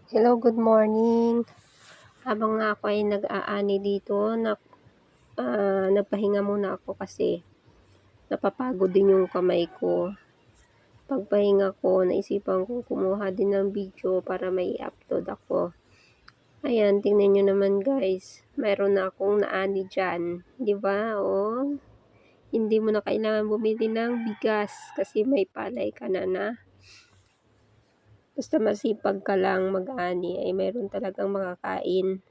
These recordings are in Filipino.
Hello, good morning. Habang nga ako ay nag-aani dito, nagpahinga muna ako kasi napapagod din yung kamay ko. Pagpahinga ko, naisipan ko kumuha din ng video para may upload ako. Ayan, tingnan nyo naman guys. Mayroon na akong naani dyan. Di ba? Oh, hindi mo na kailangan bumili ng bigas kasi may palay ka na. Basta masipag ka lang mag-ani ay mayroon talagang makakain.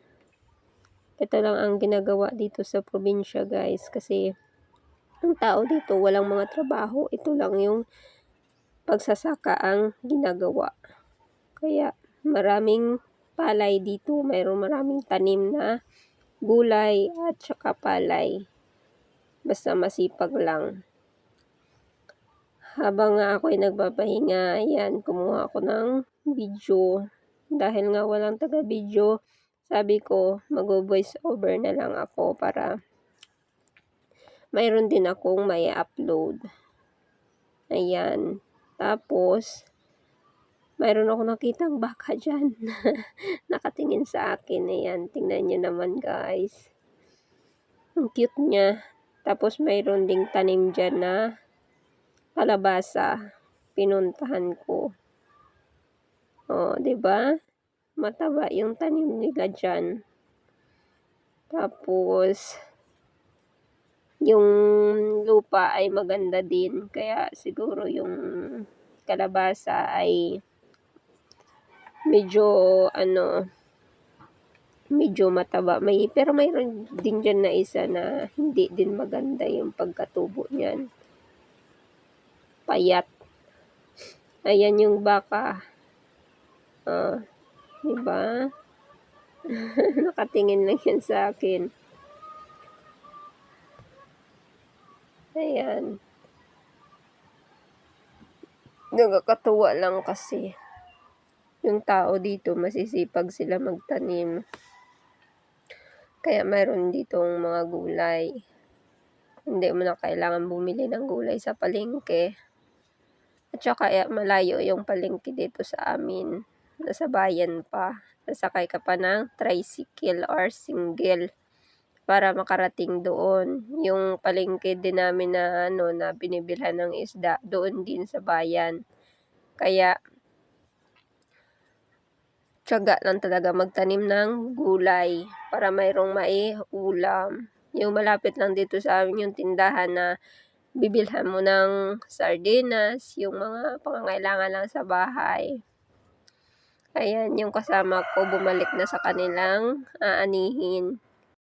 Ito lang ang ginagawa dito sa probinsya guys kasi ang tao dito walang mga trabaho. Ito lang yung pagsasaka ang ginagawa. Kaya maraming palay dito. Mayroong maraming tanim na gulay at saka palay. Basta masipag lang. Habang nga ako ay nagpapahinga, ayan, kumuha ako ng video. Dahil nga walang taga-video, sabi ko mag-voice over na lang ako para mayroon din akong may upload. Ayan. Tapos, mayroon ako nakitang baka dyan. Nakatingin sa akin. Ayan. Tingnan nyo naman guys. Ang cute niya. Tapos, mayroon ding tanim dyan na kalabasa. Pinuntahan ko. O, diba? Mataba yung tanim nila dyan. Tapos, yung lupa ay maganda din. Kaya siguro yung kalabasa ay medyo mataba. Pero mayroon din dyan na isa na hindi din maganda yung pagkatubo niyan. Payat. Ayan yung baka. Diba? Nakatingin lang yan sa akin. Ayan. Nagkakatuwa lang kasi yung tao dito masisipag sila magtanim. Kaya mayroon ditong mga gulay. Hindi mo na kailangan bumili ng gulay sa palengke. At saka malayo yung palengke dito sa amin. Nasa bayan pa. Nasakay ka pa ng tricycle or single para makarating doon. Yung palengke din namin na binibilhan ng isda doon din sa bayan. Kaya tiyaga lang talaga magtanim ng gulay para mayroong maiulam. Yung malapit lang dito sa amin yung tindahan na bibilhan mo ng sardinas, yung mga pangangailangan lang sa bahay. Ayan, yung kasama ko bumalik na sa kanilang aanihin.